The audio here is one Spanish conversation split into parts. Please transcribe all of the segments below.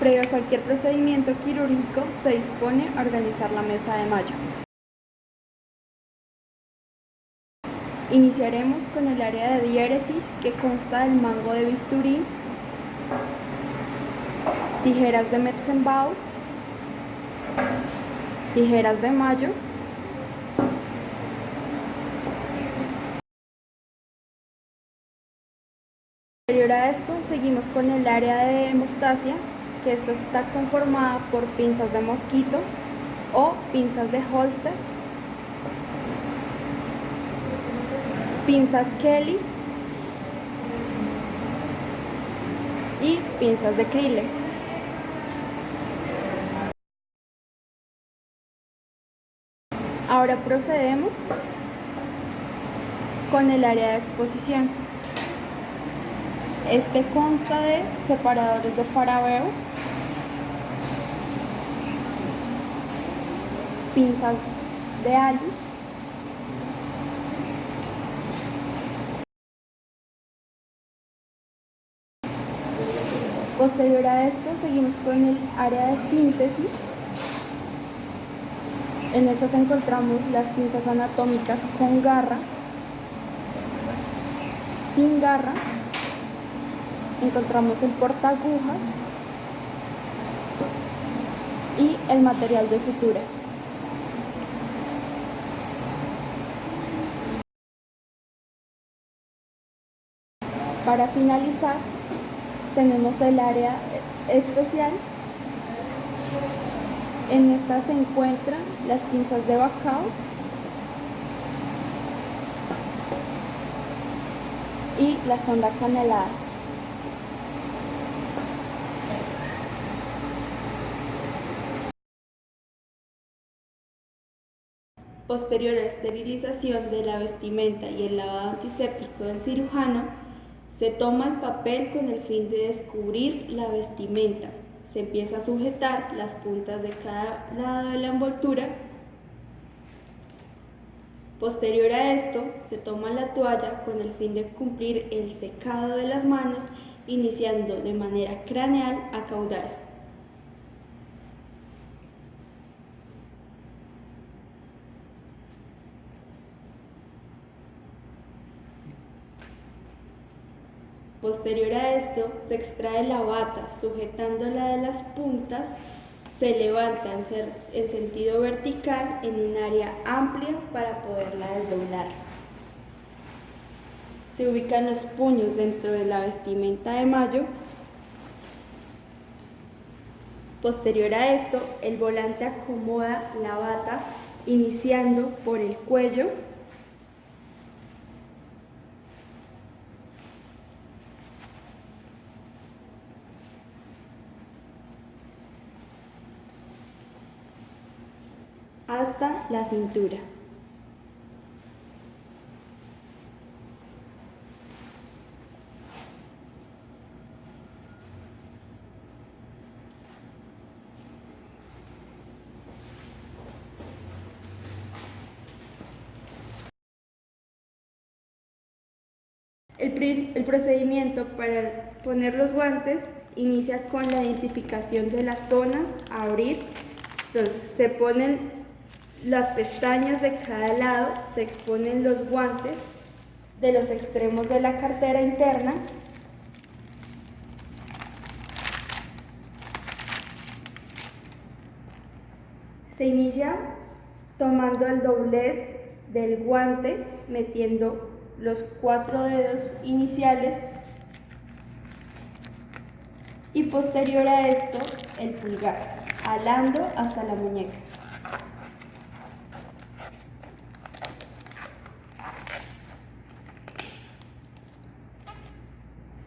Previo a cualquier procedimiento quirúrgico, se dispone a organizar la mesa de Mayo. Iniciaremos con el área de diéresis, que consta del mango de bisturí, tijeras de Metzenbaum, tijeras de Mayo, posterior a esto seguimos con el área de hemostasia, que esta está conformada por pinzas de mosquito o pinzas de Holstedt, pinzas Kelly y pinzas de Crilley. Ahora procedemos con el área de exposición. Este consta de separadores de Farabeo, pinzas de Alice, posterior a esto seguimos con el área de síntesis. En estas encontramos las pinzas anatómicas con garra, sin garra, encontramos el portaagujas y el material de sutura. Para finalizar, tenemos el área especial. En esta se encuentran las pinzas de Baccaut y la sonda canalada. Posterior a la esterilización de la vestimenta y el lavado antiséptico del cirujano, se toma el papel con el fin de descubrir la vestimenta. Se empieza a sujetar las puntas de cada lado de la envoltura. Posterior a esto, se toma la toalla con el fin de cumplir el secado de las manos, iniciando de manera craneal a caudal. Posterior a esto, se extrae la bata, sujetándola de las puntas, se levanta en sentido vertical en un área amplia para poderla desdoblar. Se ubican los puños dentro de la vestimenta de Mayo. Posterior a esto, el volante acomoda la bata iniciando por el cuello, hasta la cintura. El procedimiento para poner los guantes inicia con la identificación de las zonas a abrir. Entonces se ponen las pestañas de cada lado, se exponen los guantes de los extremos de la cartera interna. Se inicia tomando el doblez del guante, metiendo los 4 dedos iniciales y posterior a esto el pulgar, alando hasta la muñeca.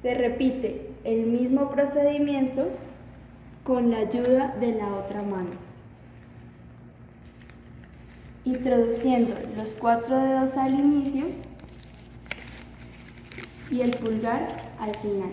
Se repite el mismo procedimiento con la ayuda de la otra mano, introduciendo los 4 dedos al inicio y el pulgar al final.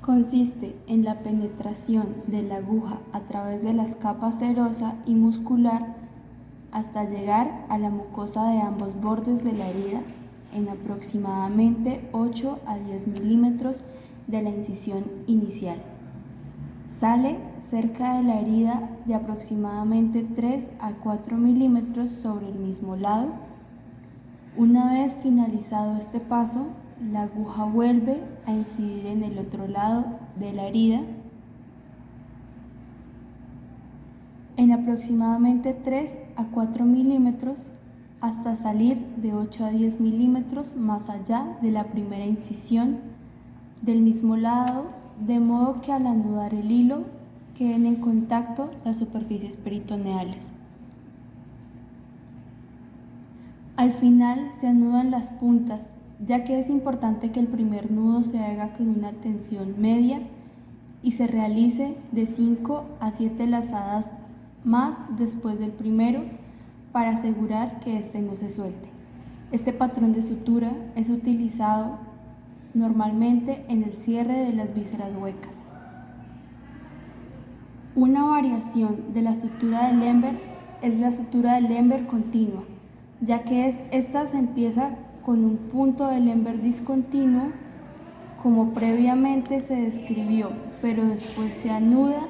Consiste en la penetración de la aguja a través de las capas serosa y muscular hasta llegar a la mucosa de ambos bordes de la herida en aproximadamente 8 a 10 milímetros de la incisión inicial. Sale cerca de la herida de aproximadamente 3 a 4 milímetros sobre el mismo lado. Una vez finalizado este paso, la aguja vuelve a incidir en el otro lado de la herida en aproximadamente 3 a 4 milímetros hasta salir de 8 a 10 milímetros más allá de la primera incisión del mismo lado, de modo que al anudar el hilo queden en contacto las superficies peritoneales. Al final se anudan las puntas, ya que es importante que el primer nudo se haga con una tensión media y se realice de 5 a 7 lazadas más después del primero para asegurar que éste no se suelte. Este patrón de sutura es utilizado normalmente en el cierre de las vísceras huecas. Una variación de la sutura de Lemberg es la sutura de Lemberg continua, ya que esta se empieza con un punto de Lemberg discontinuo, como previamente se describió, pero después se anuda.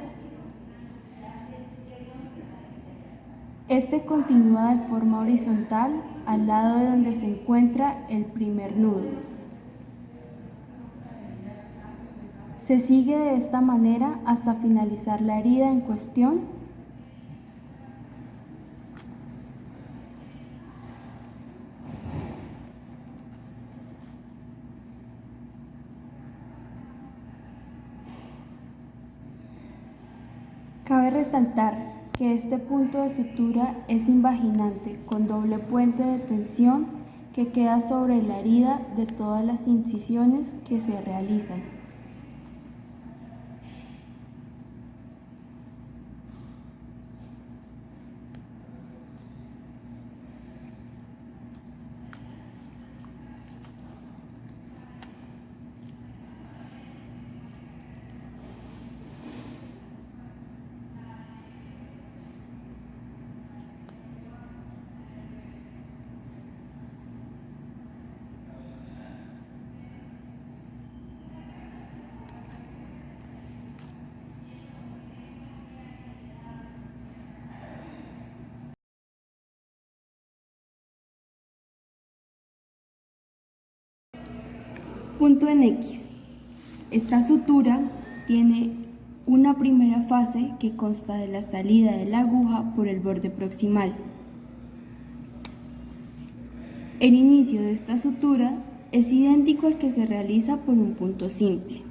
Este continúa de forma horizontal al lado de donde se encuentra el primer nudo. Se sigue de esta manera hasta finalizar la herida en cuestión. Cabe resaltar que este punto de sutura es invaginante con doble puente de tensión que queda sobre la herida de todas las incisiones que se realizan. Punto en X. Esta sutura tiene una primera fase que consta de la salida de la aguja por el borde proximal. El inicio de esta sutura es idéntico al que se realiza por un punto simple.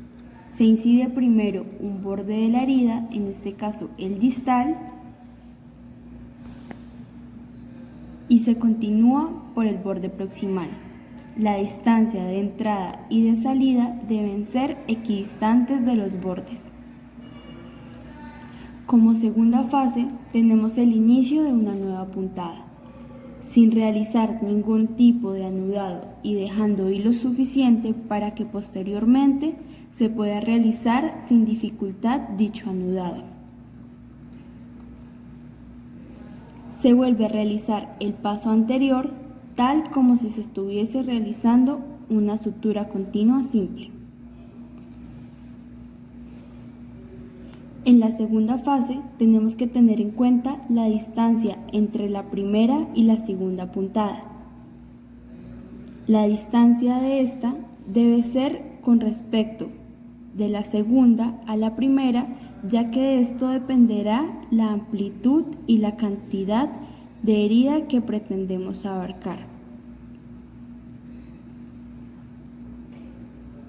Se incide primero un borde de la herida, en este caso el distal, y se continúa por el borde proximal. La distancia de entrada y de salida deben ser equidistantes de los bordes. Como segunda fase tenemos el inicio de una nueva puntada, sin realizar ningún tipo de anudado y dejando hilo suficiente para que posteriormente se pueda realizar sin dificultad dicho anudado. Se vuelve a realizar el paso anterior tal como si se estuviese realizando una sutura continua simple. En la segunda fase tenemos que tener en cuenta la distancia entre la primera y la segunda puntada. La distancia de esta debe ser con respecto de la segunda a la primera, ya que de esto dependerá la amplitud y la cantidad de herida que pretendemos abarcar.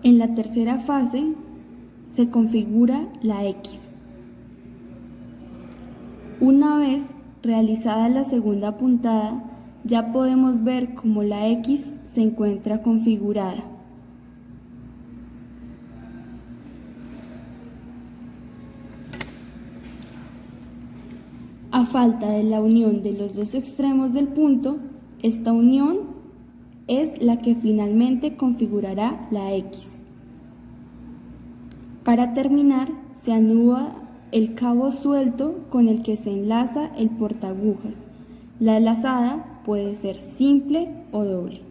En la tercera fase se configura la X. Una vez realizada la segunda puntada, ya podemos ver cómo la X se encuentra configurada. A falta de la unión de los dos extremos del punto, esta unión es la que finalmente configurará la X. Para terminar, se anuda el cabo suelto con el que se enlaza el portaagujas. La lazada puede ser simple o doble.